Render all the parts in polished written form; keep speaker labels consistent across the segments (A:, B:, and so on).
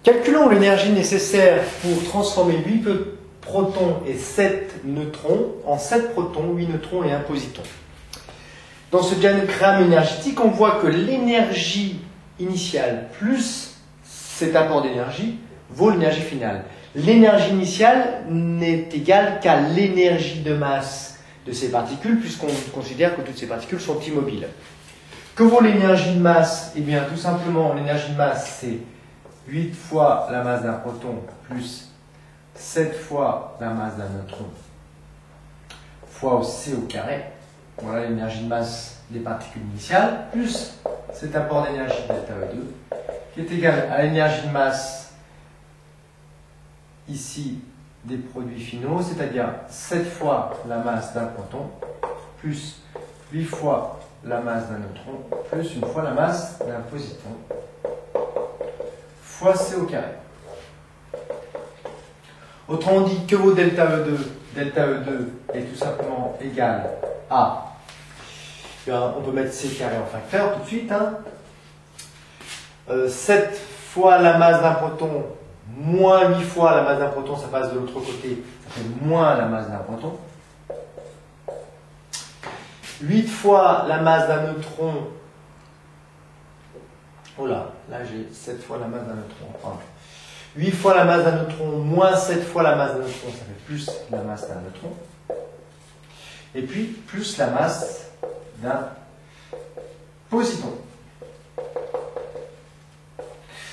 A: Calculons l'énergie nécessaire pour transformer 8 protons et 7 neutrons en 7 protons, 8 neutrons et 1 positon. Dans ce diagramme énergétique, on voit que l'énergie initiale plus cet apport d'énergie vaut l'énergie finale. L'énergie initiale n'est égale qu'à l'énergie de masse de ces particules, puisqu'on considère que toutes ces particules sont immobiles. Que vaut l'énergie de masse? Eh bien, tout simplement, l'énergie de masse, c'est 8 fois la masse d'un proton plus 7 fois la masse d'un neutron fois c au carré. Voilà l'énergie de masse des particules initiales, plus cet apport d'énergie delta E2, qui est égal à l'énergie de masse ici des produits finaux, c'est-à-dire 7 fois la masse d'un proton, plus 8 fois la masse d'un neutron, plus une fois la masse d'un positon, fois c au carré. Autrement dit, que vaut delta E2? Delta E2 est tout simplement égal à, on peut mettre c carré en facteur tout de suite, 7 fois la masse d'un proton moins 8 fois la masse d'un proton, ça passe de l'autre côté, ça fait moins la masse d'un proton. 8 fois la masse d'un neutron, oh là j'ai 7 fois la masse d'un neutron, enfin, 8 fois la masse d'un neutron moins 7 fois la masse d'un neutron, ça fait plus la masse d'un neutron. Et puis plus la masse d'un positon.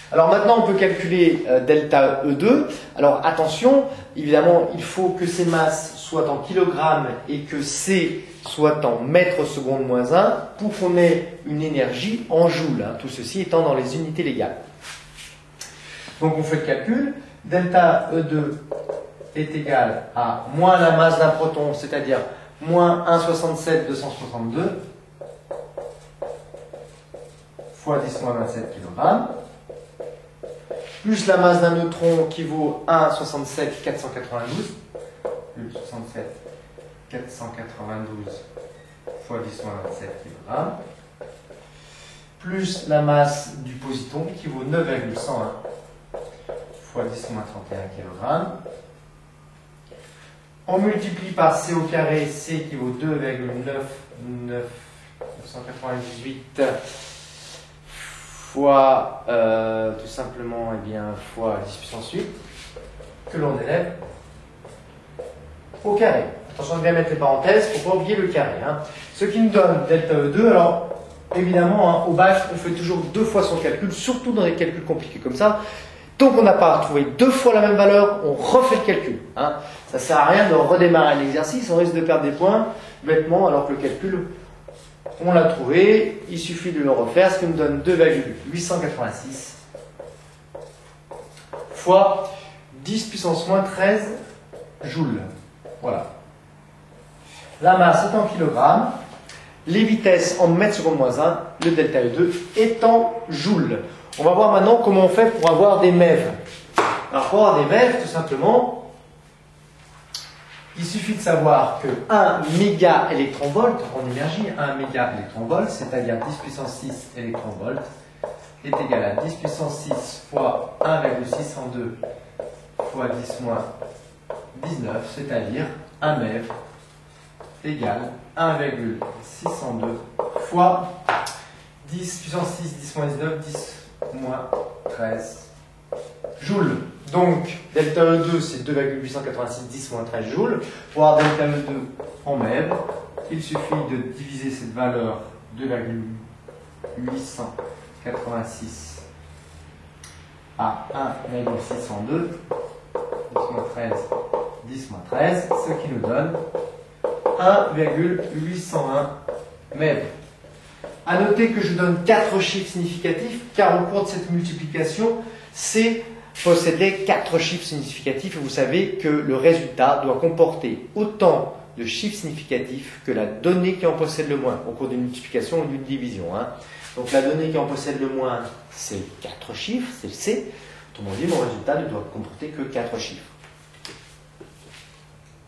A: Alors maintenant, on peut calculer delta E2. Alors attention, évidemment, il faut que ces masses soient en kilogrammes et que C soit en mètres secondes moins 1 pour qu'on ait une énergie en joules, tout ceci étant dans les unités légales. Donc on fait le calcul. Delta E2 est égal à moins la masse d'un proton, c'est-à-dire moins 1,67 262 fois 10 moins 27 kg, plus la masse d'un neutron qui vaut 1,67 492, plus 67 492 fois 10 moins 27 kg, plus la masse du positon qui vaut 9,101 fois 10 moins 31 kg. On multiplie par C au carré, C qui vaut 2,998 fois, tout simplement, fois 10 puissance 8, que l'on élève au carré. Attention de bien mettre les parenthèses, il ne faut pas oublier le carré. Ce qui nous donne delta E2, alors évidemment, au bac, on fait toujours 2 fois son calcul, surtout dans des calculs compliqués comme ça. Tant qu'on n'a pas trouvé 2 fois la même valeur, on refait le calcul. Ça ne sert à rien de redémarrer l'exercice, on risque de perdre des points bêtement, alors que le calcul, on l'a trouvé, il suffit de le refaire, ce qui nous donne 2,886 fois 10 puissance moins 13 joules. Voilà. La masse est en kilogrammes, les vitesses en mètres secondes moins 1, le delta E2 est en joules. On va voir maintenant comment on fait pour avoir des MeV. Alors pour avoir des MeV, tout simplement, il suffit de savoir que 1 méga électronvolt en énergie, 1 méga électronvolt, c'est-à-dire 10 puissance 6 électronvolts, est égal à 10 puissance 6 fois 1,602 fois 10 moins 19, c'est-à-dire 1 MeV égale 1,602 fois 10 puissance 6, 10 moins 19, 10 moins 13 joules. Donc, delta E2, c'est 2,886 10 moins 13 joules. Pour avoir delta E2 en MeV, il suffit de diviser cette valeur 2,886 à 1,602, 10 moins 13, 10 moins 13, ce qui nous donne 1,801 MeV. A noter que je donne 4 chiffres significatifs, car au cours de cette multiplication, C possédait 4 chiffres significatifs, et vous savez que le résultat doit comporter autant de chiffres significatifs que la donnée qui en possède le moins, au cours d'une multiplication ou d'une division. Donc la donnée qui en possède le moins, c'est 4 chiffres, c'est le C. Autrement dit, mon résultat ne doit comporter que 4 chiffres.